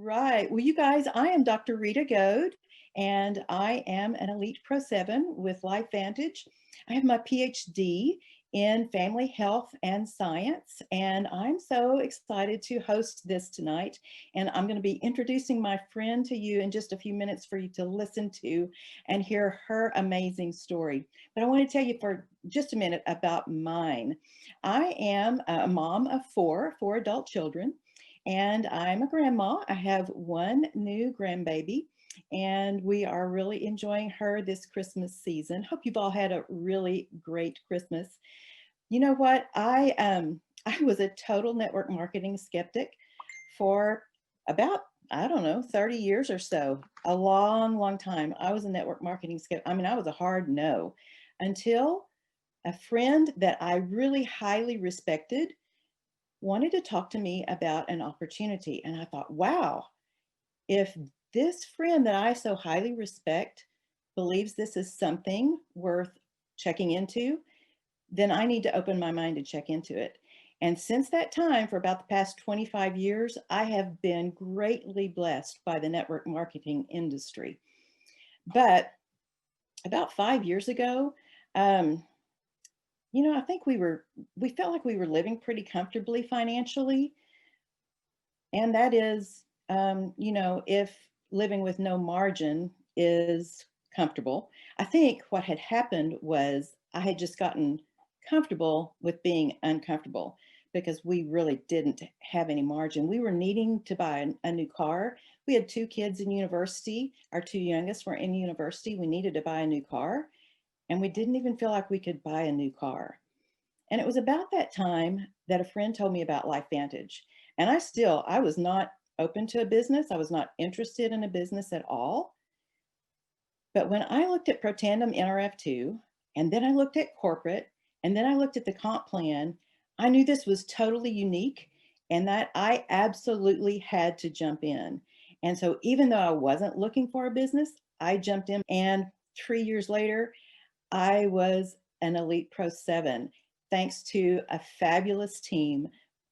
right. Well, you guys, I am Dr. Rita Goad, and I am an Elite Pro 7 with LifeVantage. I have my PhD in family health and science, and I'm so excited to host this tonight. And I'm going to be introducing my friend to you in just a few minutes for you to listen to and hear her amazing story. But I want to tell you for just a minute about mine. I am a mom of four adult children. And I'm a grandma. I have one new grandbaby, and we are really enjoying her this Christmas season. Hope you've all had a really great Christmas. You know what? I was a total network marketing skeptic for about, I don't know, 30 years or so. A long, long time. I was a network marketing skeptic. I mean, I was a hard no until a friend that I really highly respected wanted to talk to me about an opportunity. And I thought, wow, if this friend that I so highly respect believes this is something worth checking into, then I need to open my mind and check into it. And since that time, for about the past 25 years, I have been greatly blessed by the network marketing industry. But about 5 years ago, um, I think we felt like we were living pretty comfortably financially. And that is, if living with no margin is comfortable. I think what had happened was I had just gotten comfortable with being uncomfortable because we really didn't have any margin. We were needing to buy a new car. We had two kids in university. Our two youngest were in university. We needed to buy a new car, and we didn't even feel like we could buy a new car. And it was about that time that a friend told me about LifeVantage. And I was not open to a business. I was not interested in a business at all. But when I looked at Protandem NRF2, and then I looked at corporate, and then I looked at the comp plan, I knew this was totally unique and that I absolutely had to jump in. And so even though I wasn't looking for a business, I jumped in. And 3 years later, I was an Elite Pro 7, thanks to a fabulous team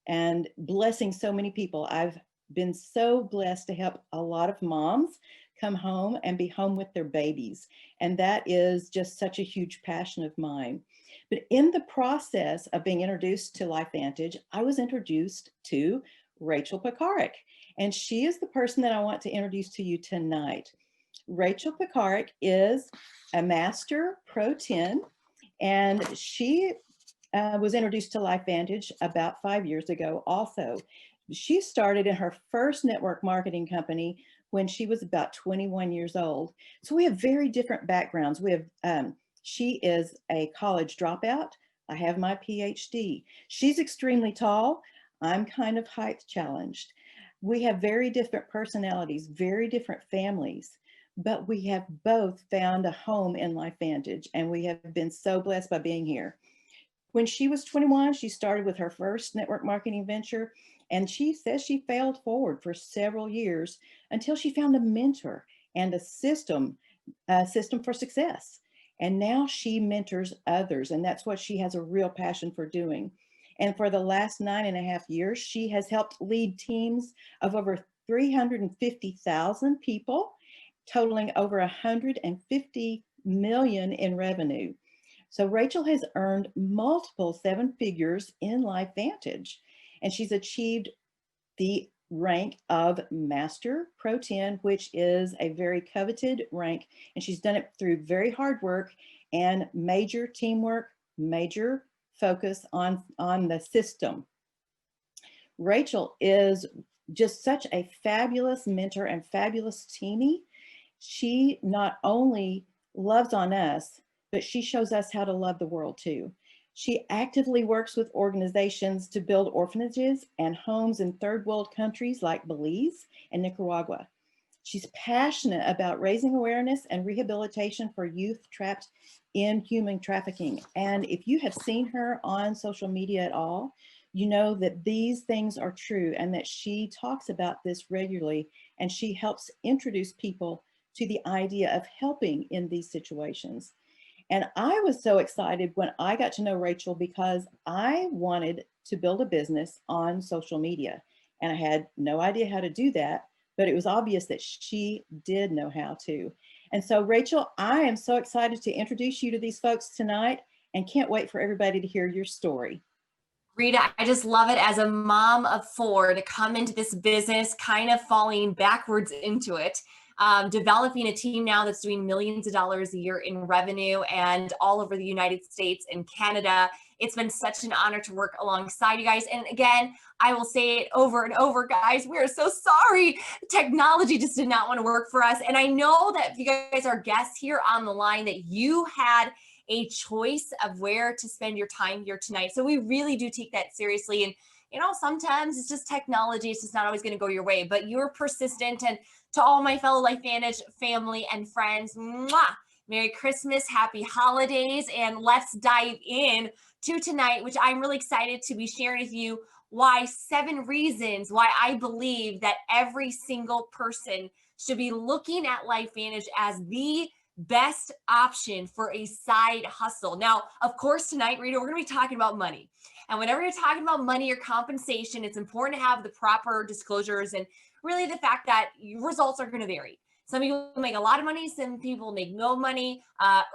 and blessing so many people. I've been so blessed to help a lot of moms come home and be home with their babies. And that is just such a huge passion of mine. But in the process of being introduced to LifeVantage, I was introduced to Rachel Pekarek. And she is the person that I want to introduce to you tonight. Rachel Pekarek is a Master Pro 10, and she was introduced to LifeVantage about 5 years ago also. She started in her first network marketing company when she was about 21 years old. So we have very different backgrounds. She is a college dropout. I have my PhD. She's extremely tall. I'm kind of height challenged. We have very different personalities, very different families, but we have both found a home in LifeVantage, and we have been so blessed by being here. When she was 21, she started with her first network marketing venture, and she says she failed forward for several years until she found a mentor and a system for success. And now she mentors others, and that's what she has a real passion for doing. And for the last 9.5 years, she has helped lead teams of over 350,000 people, totaling over 150 million in revenue. So Rachel has earned multiple seven figures in LifeVantage, and she's achieved the rank of Master Pro 10, which is a very coveted rank. And she's done it through very hard work and major teamwork, major focus on the system. Rachel is just such a fabulous mentor and fabulous teamie. She not only loves on us, but she shows us how to love the world too. She actively works with organizations to build orphanages and homes in third world countries like Belize and Nicaragua. She's passionate about raising awareness and rehabilitation for youth trapped in human trafficking. And if you have seen her on social media at all, you know that these things are true and that she talks about this regularly, and she helps introduce people to the idea of helping in these situations. And I was so excited when I got to know Rachel because I wanted to build a business on social media, and I had no idea how to do that. but it was obvious that she did know how to. And so, Rachel, I am so excited to introduce you to these folks tonight and can't wait for everybody to hear your story. Rita, I just love it as a mom of four to come into this business, kind of falling backwards into it, developing a team now that's doing millions of dollars a year in revenue and all over the United States and Canada. It's been such an honor to work alongside you guys. And again, I will say it over and over, guys, we are so sorry. Technology just did not want to work for us. And I know that if you guys are guests here on the line, that you had a choice of where to spend your time here tonight. So we really do take that seriously. And, sometimes it's just technology. It's just not always going to go your way, but you're persistent. And to all my fellow LifeVantage family and friends, mwah, Merry Christmas, Happy Holidays, and let's dive in to tonight, which I'm really excited to be sharing with you why 7 reasons why I believe that every single person should be looking at LifeVantage as the best option for a side hustle. Now, of course, tonight, Rita, we're going to be talking about money. And whenever you're talking about money or compensation, it's important to have the proper disclosures and really the fact that results are going to vary. Some people make a lot of money, some people make no money.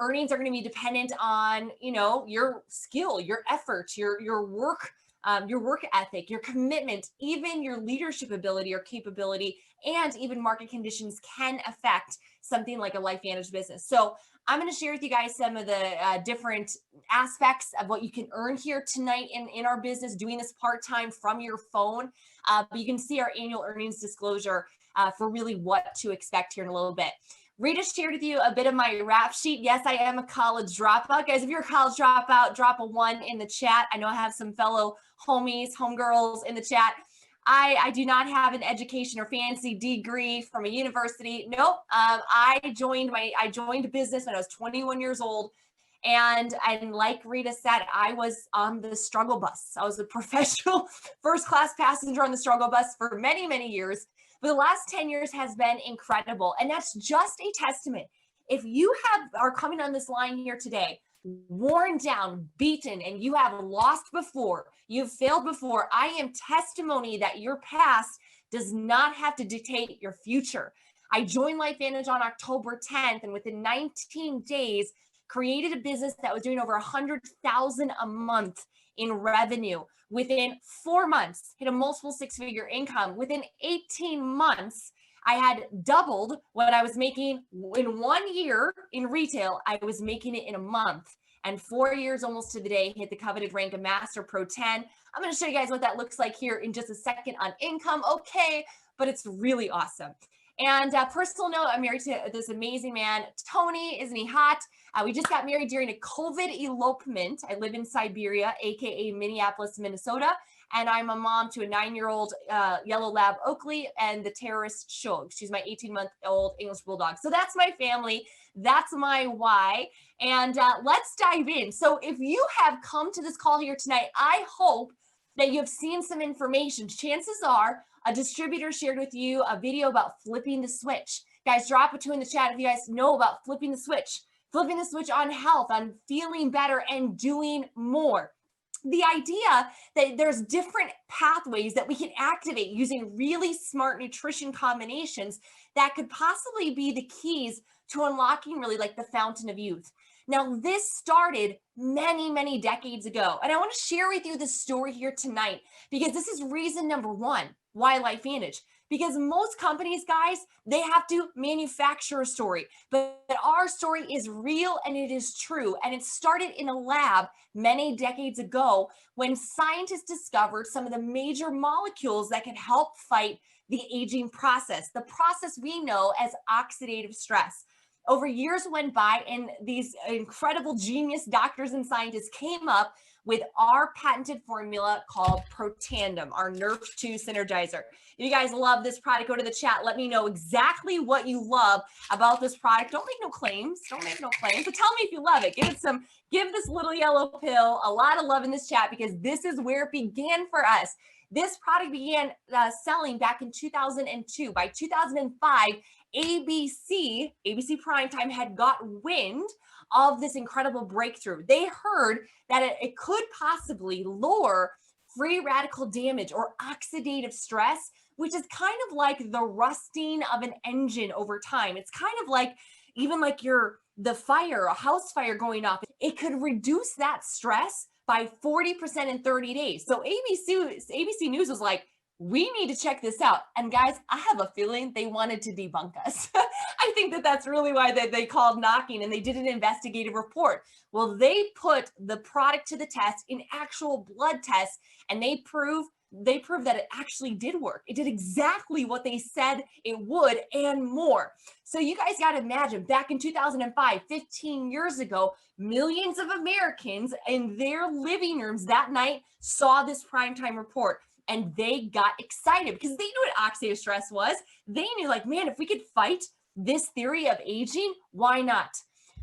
Earnings are going to be dependent on, your skill, your effort, your work ethic, your commitment, even your leadership ability or capability, and even market conditions can affect something like a LifeVantage business. So I'm going to share with you guys some of the different aspects of what you can earn here tonight in our business, doing this part-time from your phone. But you can see our annual earnings disclosure for really what to expect here in a little bit. Rita shared with you a bit of my rap sheet. Yes, I am a college dropout. Guys, if you're a college dropout, drop a 1 in the chat. I know I have some fellow homies, homegirls in the chat. I do not have an education or fancy degree from a university. Nope. I joined business when I was 21 years old. And like Rita said, I was on the struggle bus. I was a professional first-class passenger on the struggle bus for many, many years. But the last 10 years has been incredible. And that's just a testament. If you are coming on this line here today, worn down, beaten, and you have lost before, you've failed before, I am testimony that your past does not have to dictate your future. I joined LifeVantage on October 10th, and within 19 days, created a business that was doing over $100,000 a month in revenue. Within 4 months, hit a multiple 6-figure income. Within 18 months, I had doubled what I was making in 1 year in retail. I was making it in a month. And 4 years almost to the day, hit the coveted rank of Master Pro 10. I'm going to show you guys what that looks like here in just a second on income. Okay, but it's really awesome. And personal note, I'm married to this amazing man, Tony. Isn't he hot? We just got married during a COVID elopement. I live in Siberia, aka Minneapolis, Minnesota. And I'm a mom to a 9-year-old yellow lab Oakley and the terrorist Shog. She's my 18-month-old English bulldog. So that's my family. That's my why. And let's dive in. So if you have come to this call here tonight, I hope that you have seen some information. Chances are a distributor shared with you a video about flipping the switch. Guys, drop a 2 in the chat if you guys know about flipping the switch. Flipping the switch on health, on feeling better and doing more. The idea that there's different pathways that we can activate using really smart nutrition combinations that could possibly be the keys to unlocking really like the fountain of youth. Now, this started many, many decades ago. And I want to share with you this story here tonight because this is reason number 1, why LifeVantage. Because most companies, guys, they have to manufacture a story, but our story is real and it is true. And it started in a lab many decades ago when scientists discovered some of the major molecules that can help fight the aging process, the process we know as oxidative stress. Over years went by and these incredible genius doctors and scientists came up with our patented formula called Protandim, our Nerve 2 Synergizer. If you guys love this product, go to the chat. Let me know exactly what you love about this product. Don't make no claims. Don't make no claims. But tell me if you love it. Give this little yellow pill a lot of love in this chat because this is where it began for us. This product began selling back in 2002. By 2005, ABC Primetime had got wind of this incredible breakthrough. They heard that it could possibly lower free radical damage or oxidative stress which is kind of like the rusting of an engine over time. It's kind of like even like the fire, a house fire going off. It could reduce that stress by 40% in 30 days. So ABC News was like, we need to check this out. And guys, I have a feeling they wanted to debunk us. I think that that's really why they called knocking, and they did an investigative report. Well, they put the product to the test in actual blood tests, and they proved that it actually did work. It did exactly what they said it would and more. So you guys got to imagine, back in 2005, 15 years ago, millions of Americans in their living rooms that night saw this primetime report. And they got excited because they knew what oxidative stress was. They knew, like, man, if we could fight this theory of aging, why not?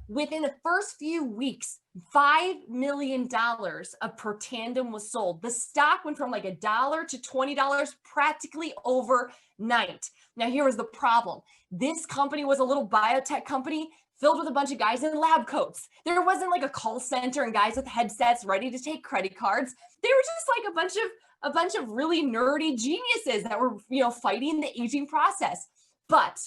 Within the first few weeks, $5 million of Protandim was sold. The stock went from like $1 to $20 practically overnight. Now, here was the problem. This company was a little biotech company filled with a bunch of guys in lab coats. There wasn't like a call center and guys with headsets ready to take credit cards. They were just like a bunch of really nerdy geniuses that were, fighting the aging process. But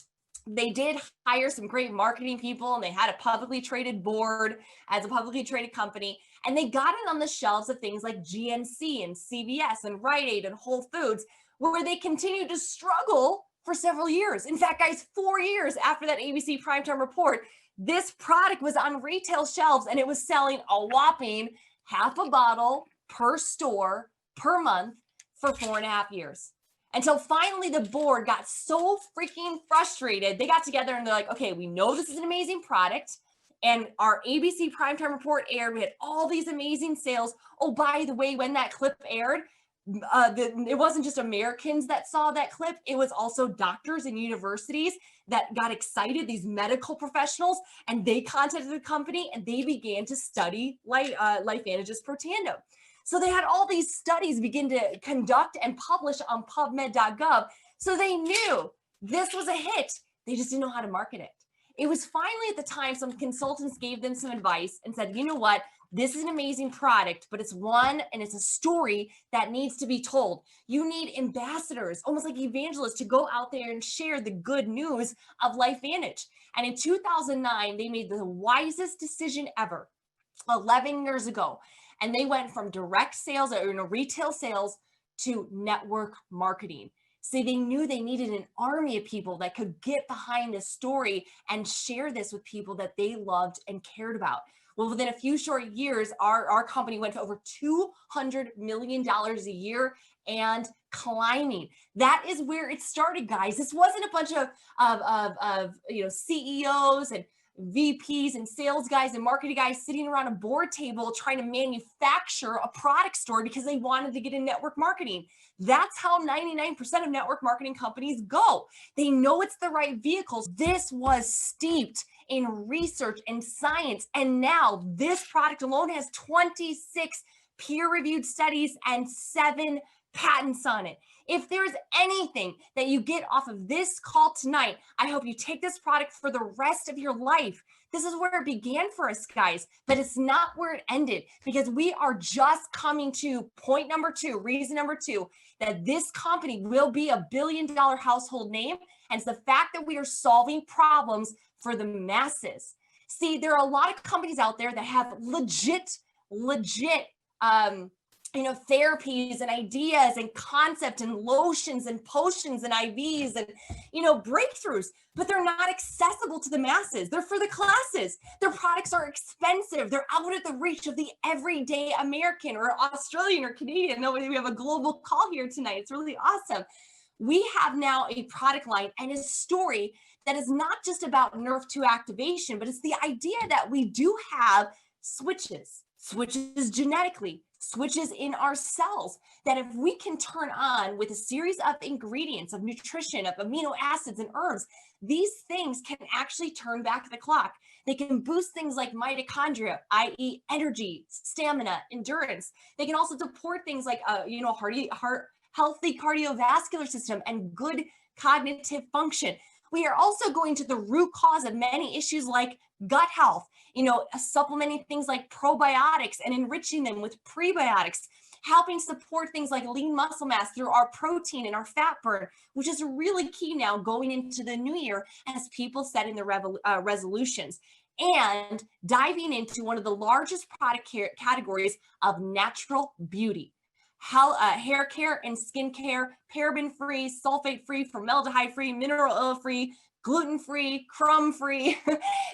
they did hire some great marketing people, and they had a publicly traded board as a publicly traded company, and they got it on the shelves of things like GNC and CVS and Rite Aid and Whole Foods, where they continued to struggle for several years. In fact, guys, 4 years after that ABC primetime report, this product was on retail shelves, and it was selling a whopping half a bottle per store per month for 4.5 years. Until finally the board got so freaking frustrated, they got together and they're like, okay, we know this is an amazing product, and our ABC primetime report aired. We had all these amazing sales. Oh, by the way, when that clip aired, it wasn't just Americans that saw that clip. It was also doctors and universities that got excited, these medical professionals, and they contacted the company and they began to study LifeVantage's Protandim. So they had all these studies begin to conduct and publish on PubMed.gov. So they knew this was a hit. They just didn't know how to market it. It was finally at the time some consultants gave them some advice and said, you know what? This is an amazing product, but it's a story that needs to be told. You need ambassadors, almost like evangelists, to go out there and share the good news of LifeVantage. And in 2009, they made the wisest decision ever, 11 years ago. And they went from direct sales or retail sales to network marketing. See, they knew they needed an army of people that could get behind this story and share this with people that they loved and cared about. Well, within a few short years, our company went to over $200 million a year and climbing. That is where it started, guys. This wasn't a bunch of CEOs and VPs and sales guys and marketing guys sitting around a board table trying to manufacture a product story because they wanted to get in network marketing. That's how 99% of network marketing companies go. They know it's the right vehicles. This was steeped in research and science. And now this product alone has 26 peer-reviewed studies and 7 patents on it. If there's anything that you get off of this call tonight, I hope you take this product for the rest of your life. This is where it began for us, guys, but it's not where it ended, because we are just coming to point number 2, reason number 2, that this company will be a billion-dollar household name. And it's the fact that we are solving problems for the masses. See, there are a lot of companies out there that have legit therapies and ideas and concept and lotions and potions and IVs and, breakthroughs, but they're not accessible to the masses. They're for the classes. Their products are expensive. They're out of the reach of the everyday American or Australian or Canadian. We have a global call here tonight. It's really awesome. We have now a product line and a story that is not just about NRF2 activation, but it's the idea that we do have switches genetically, switches in our cells, that if we can turn on with a series of ingredients, of nutrition, of amino acids and herbs, these things can actually turn back the clock. They can boost things like mitochondria, i.e. energy, stamina, endurance. They can also support things like, healthy cardiovascular system and good cognitive function. We are also going to the root cause of many issues like gut health, supplementing things like probiotics and enriching them with prebiotics, helping support things like lean muscle mass through our protein and our fat burn, which is really key now going into the new year as people set in their resolutions. And diving into one of the largest product categories of natural beauty. Hair care and skin care, paraben-free, sulfate-free, formaldehyde-free, mineral oil-free, gluten-free, crumb-free.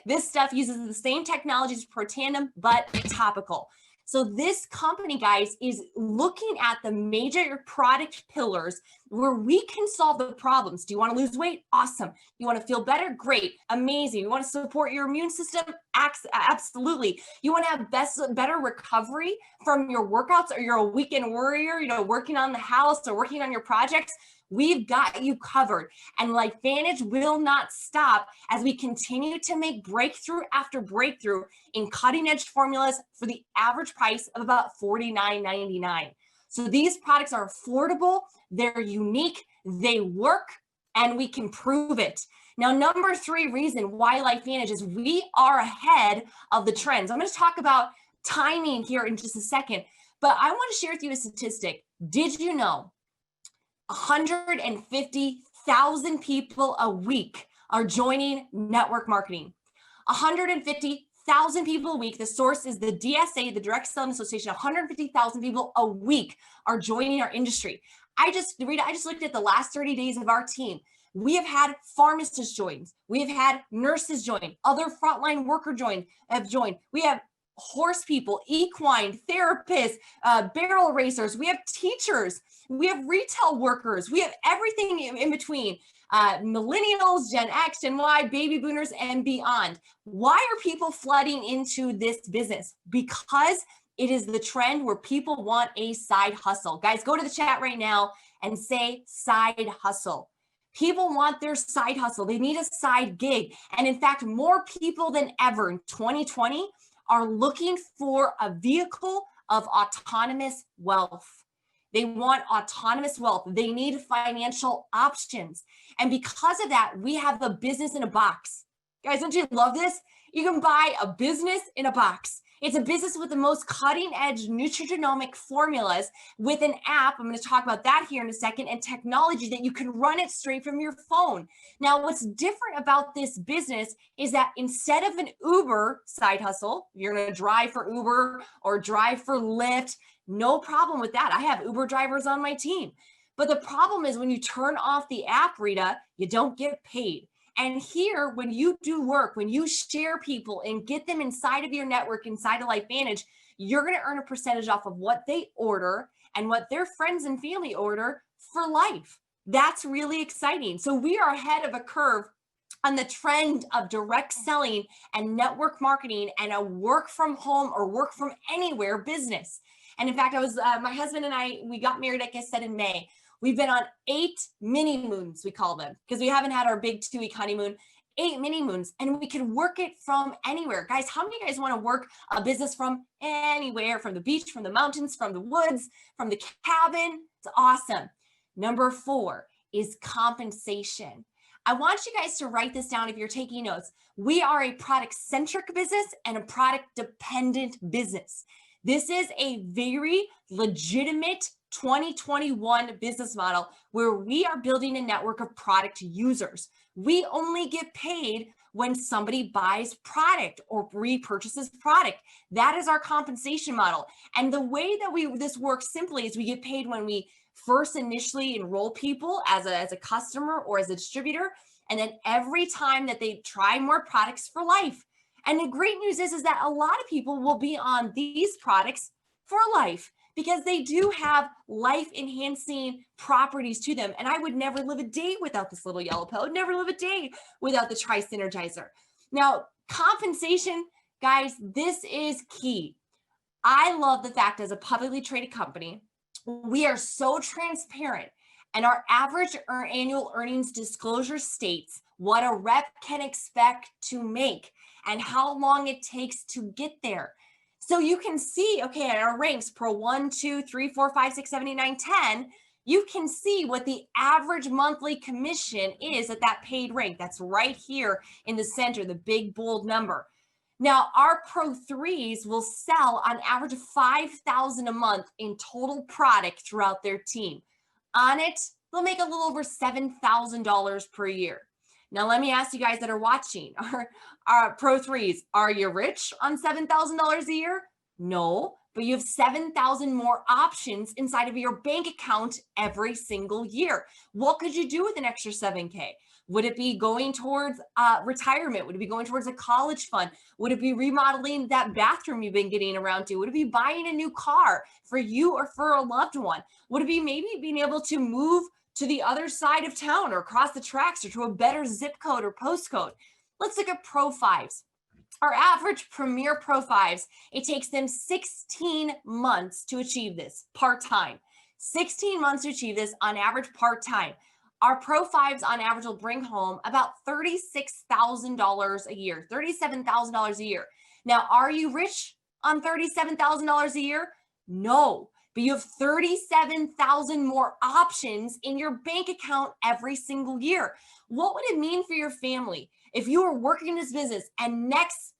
This stuff uses the same technology as Protandim, but topical. So this company, guys, is looking at the major product pillars where we can solve the problems. Do you want to lose weight? Awesome. You want to feel better? Great. Amazing. You want to support your immune system? Absolutely. You want to have better recovery from your workouts, or you're a weekend warrior, working on the house or working on your projects? We've got you covered. And LifeVantage will not stop as we continue to make breakthrough after breakthrough in cutting edge formulas for the average price of about $49.99. So these products are affordable, they're unique, they work, and we can prove it. Now, number 3 reason why LifeVantage is we are ahead of the trends. I'm going to talk about timing here in just a second, but I want to share with you a statistic. Did you know 150,000 people a week are joining network marketing? 150,000 people a week. The source is the DSA, the Direct Selling Association. 150,000 people a week are joining our industry. Rita, I just looked at the last 30 days of our team. We have had pharmacists join. We have had nurses join. Other frontline worker have joined. We have horse people, equine therapists, barrel racers. We have teachers. We have retail workers. We have everything in between. Millennials, Gen X, Gen Y, baby boomers, and beyond. Why are people flooding into this business? Because it is the trend where people want a side hustle. Guys, go to the chat right now and say side hustle. People want their side hustle. They need a side gig. And in fact, more people than ever in 2020 are looking for a vehicle of autonomous wealth. They want autonomous wealth. They need financial options. And because of that, we have a business in a box. Guys, don't you love this? You can buy a business in a box. It's a business with the most cutting edge nutrigenomic formulas with an app. I'm going to talk about that here in a second, and technology that you can run it straight from your phone. Now, what's different about this business is that instead of an Uber side hustle, you're going to drive for Uber or drive for Lyft, no problem with that. I have Uber drivers on my team. But the problem is when you turn off the app, Rita, you don't get paid. And here, when you do work, when you share people and get them inside of your network, inside of LifeVantage, you're going to earn a percentage off of what they order and what their friends and family order for life. That's really exciting. So we are ahead of a curve on the trend of direct selling and network marketing and a work from home or work from anywhere business. And in fact, my husband and I, we got married, like I said, in May. We've been on 8 mini moons, we call them, because we haven't had our big 2-week honeymoon. 8 mini moons, and we can work it from anywhere. Guys, how many of you guys want to work a business from anywhere, from the beach, from the mountains, from the woods, from the cabin? It's awesome. Number 4 is compensation. I want you guys to write this down if you're taking notes. We are a product-centric business and a product-dependent business. This is a very legitimate 2021 business model where we are building a network of product users. We only get paid when somebody buys product or repurchases product. That is our compensation model. And the way that this works simply is we get paid when we first initially enroll people as a customer or as a distributor, and then every time that they try more products for life. And the great news is that a lot of people will be on these products for life, because they do have life-enhancing properties to them. And I would never live a day without this little yellow pill. I would never live a day without the Tri-Synergizer. Now, compensation, guys, this is key. I love the fact as a publicly traded company, we are so transparent, and our average annual earnings disclosure states what a rep can expect to make and how long it takes to get there. So you can see, okay, at our ranks Pro 1, 2, 3, 4, 5, 6, 7, 8, 9, 10, you can see what the average monthly commission is at that paid rank. That's right here in the center, the big bold number. Now, our Pro 3s will sell on average $5,000 a month in total product throughout their team. On it, they'll make a little over $7,000 per year. Now, let me ask you guys that are watching, our Pro 3s, are you rich on $7,000 a year? No, but you have 7,000 more options inside of your bank account every single year. What could you do with an extra 7K? Would it be going towards retirement? Would it be going towards a college fund? Would it be remodeling that bathroom you've been getting around to? Would it be buying a new car for you or for a loved one? Would it be maybe being able to move to the other side of town or across the tracks or to a better zip code or postcode? Let's look at Pro 5s. Our average Premier Pro 5s, it takes them 16 months to achieve this part-time. 16 months to achieve this on average part-time. Our Pro 5s on average will bring home about $36,000 a year, $37,000 a year. Now, are you rich on $37,000 a year? No, but you have 37,000 more options in your bank account every single year. What would it mean for your family if you were working in this business and next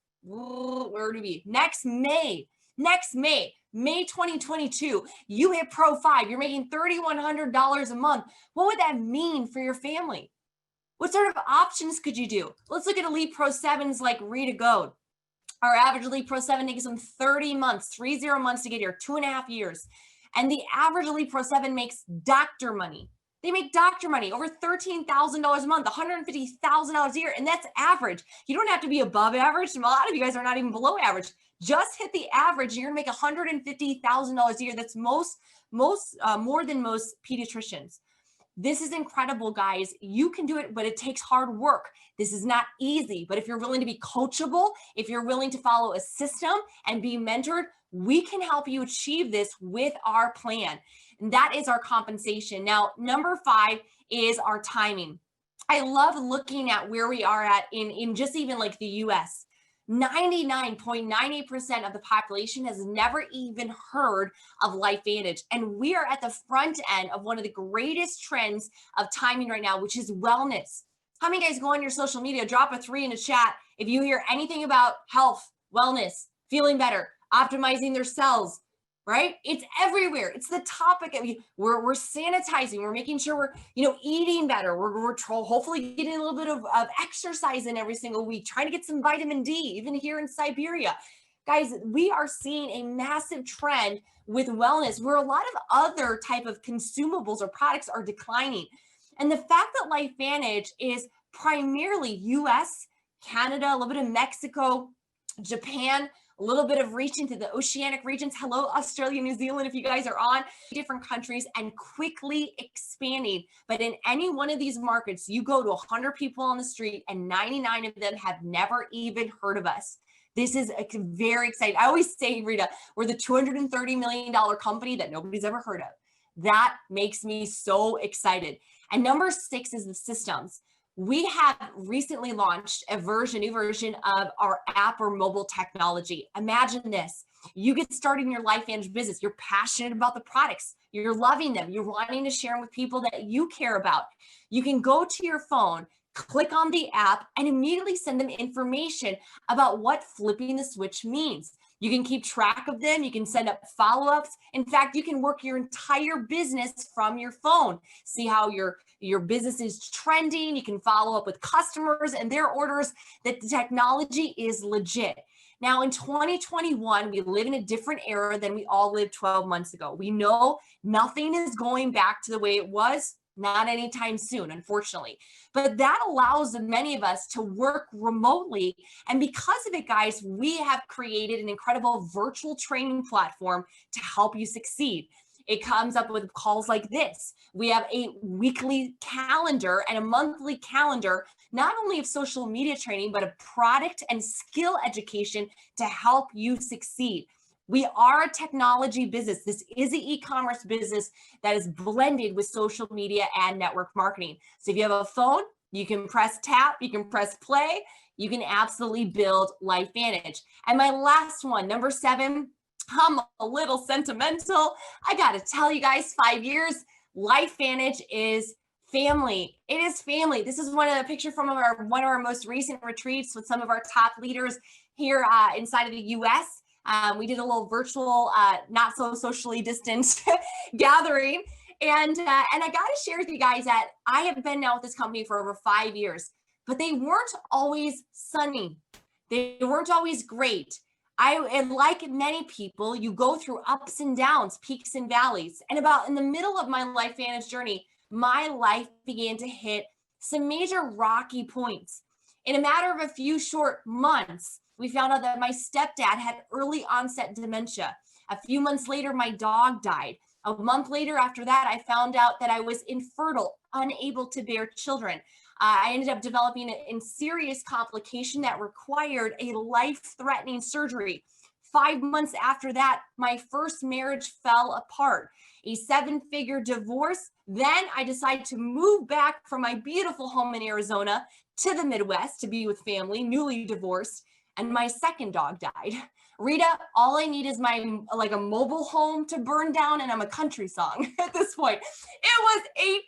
May 2022, you hit Pro 5, you're making $3,100 a month. What would that mean for your family? What sort of options could you do? Let's look at Elite Pro 7s like Rita Goad. Our average Elite Pro 7 takes them 30 months to get here, 2.5 years. And the average Elite Pro 7 makes doctor money. They make doctor money, over $13,000 a month, $150,000 a year, and that's average. You don't have to be above average. A lot of you guys are not even below average. Just hit the average, and you're gonna make $150,000 a year. That's more than most pediatricians. This is incredible, guys. You can do it, but it takes hard work. This is not easy, but if you're willing to be coachable, if you're willing to follow a system and be mentored, we can help you achieve this with our plan. And that is our compensation. Now, number 5 is our timing. I love looking at where we are at in just even like the US. 99.98% of the population has never even heard of LifeVantage. And we are at the front end of one of the greatest trends of timing right now, which is wellness. How many guys go on your social media, drop a 3 in the chat if you hear anything about health, wellness, feeling better, optimizing their cells, right? It's everywhere. It's the topic. We're sanitizing. We're making sure we're, eating better. We're hopefully getting a little bit of exercise in every single week, trying to get some vitamin D, even here in Siberia. Guys, we are seeing a massive trend with wellness where a lot of other type of consumables or products are declining. And the fact that LifeVantage is primarily US, Canada, a little bit of Mexico, Japan, a little bit of reaching to the oceanic regions. Hello, Australia, New Zealand, if you guys are on different countries, and quickly expanding. But in any one of these markets, you go to 100 people on the street and 99 of them have never even heard of us. This is very exciting. I always say, Rita, we're the $230 million company that nobody's ever heard of. That makes me so excited. And number 6 is the systems. We have recently launched a new version of our app or mobile technology. Imagine this. You get started in your LifeVantage business. You're passionate about the products. You're loving them. You're wanting to share them with people that you care about. You can go to your phone, click on the app, and immediately send them information about what flipping the switch means. You can keep track of them. You can send up follow-ups. In fact, you can work your entire business from your phone. See how your business is trending. You can follow up with customers and their orders. That the technology is legit. Now, in 2021, we live in a different era than we all lived 12 months ago. We know nothing is going back to the way it was. Not anytime soon, unfortunately. But that allows many of us to work remotely. And because of it, guys, we have created an incredible virtual training platform to help you succeed. It comes up with calls like this. We have a weekly calendar and a monthly calendar, not only of social media training, but of product and skill education to help you succeed. We are a technology business. This is an e-commerce business that is blended with social media and network marketing. So if you have a phone, you can press tap, you can press play, you can absolutely build LifeVantage. And my last one, number 7, I'm a little sentimental. I got to tell you guys, 5 years, LifeVantage is family. It is family. This is one of the picture from one of our most recent retreats with some of our top leaders here inside of the U.S. We did a little virtual, not so socially distanced gathering. And I got to share with you guys that I have been now with this company for over 5 years, but they weren't always sunny. They weren't always great. And like many people, you go through ups and downs, peaks and valleys. And about in the middle of my LifeVantage journey, my life began to hit some major rocky points. In a matter of a few short months, we found out that my stepdad had early onset dementia. A few months later, my dog died. A month later after that, I found out that I was infertile, unable to bear children. I ended up developing a serious complication that required a life-threatening surgery. 5 months after that, my first marriage fell apart. A 7-figure divorce. Then I decided to move back from my beautiful home in Arizona to the Midwest to be with family, newly divorced, and my second dog died. Rita, all I need is a mobile home to burn down, and I'm a country song at this point. It was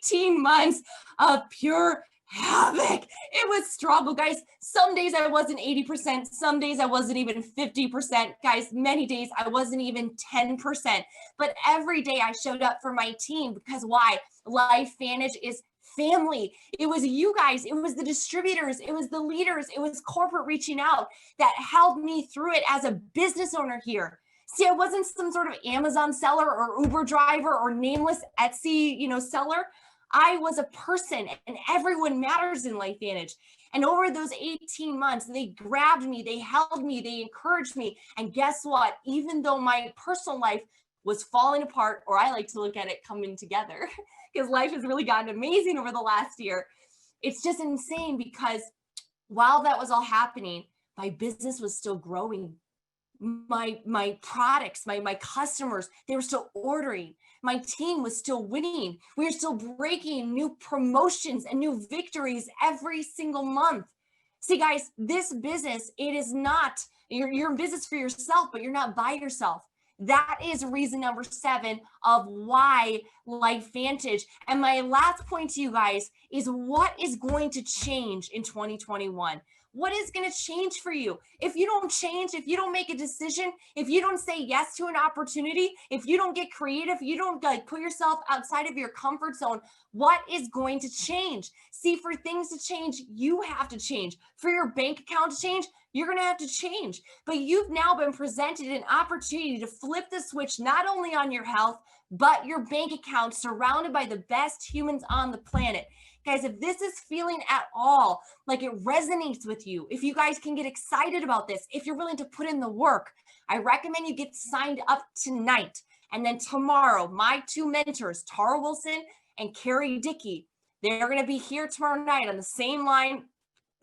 18 months of pure havoc. It was struggle, guys. Some days I wasn't 80%. Some days I wasn't even 50%. Guys, many days I wasn't even 10%. But every day I showed up for my team because why? LifeVantage is family. It was you guys. It was the distributors. It was the leaders. It was corporate reaching out that held me through it as a business owner here. See, I wasn't some sort of Amazon seller or Uber driver or nameless Etsy, seller. I was a person, and everyone matters in LifeVantage. And over those 18 months, they grabbed me, they held me, they encouraged me. And guess what? Even though my personal life was falling apart, or I like to look at it coming together, because life has really gotten amazing over the last year. It's just insane because while that was all happening, my business was still growing. My products, my customers, they were still ordering. My team was still winning. We were still breaking new promotions and new victories every single month. See, guys, this business, it is not, you're in business for yourself, but you're not by yourself. That is reason number 7 of why LifeVantage. And my last point to you guys is what is going to change in 2021? What is going to change for you? If you don't change, if you don't make a decision, if you don't say yes to an opportunity, if you don't get creative, you don't put yourself outside of your comfort zone, what is going to change? See, for things to change, you have to change. For your bank account to change, you're going to have to change. But you've now been presented an opportunity to flip the switch, not only on your health, but your bank account, surrounded by the best humans on the planet. Guys, if this is feeling at all like it resonates with you, if you guys can get excited about this, if you're willing to put in the work, I recommend you get signed up tonight. And then tomorrow, my 2 mentors, Tara Wilson and Carrie Dickey, they're going to be here tomorrow night on the same line,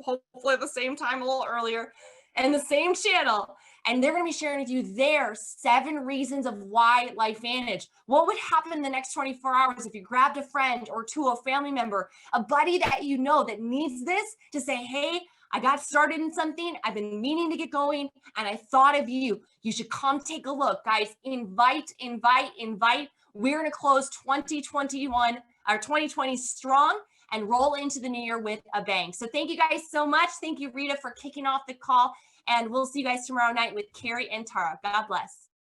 hopefully at the same time, a little earlier, and the same channel. And they're going to be sharing with you their 7 reasons of why LifeVantage. What would happen in the next 24 hours if you grabbed a friend or 2, a family member, a buddy that you know that needs this, to say, hey, I got started in something, I've been meaning to get going, and I thought of you. You should come take a look. Guys, invite. We're going to close 2021 or 2020 strong and roll into the new year with a bang. So thank you guys so much. Thank you, Rita, for kicking off the call. And we'll see you guys tomorrow night with Carrie and Tara. God bless.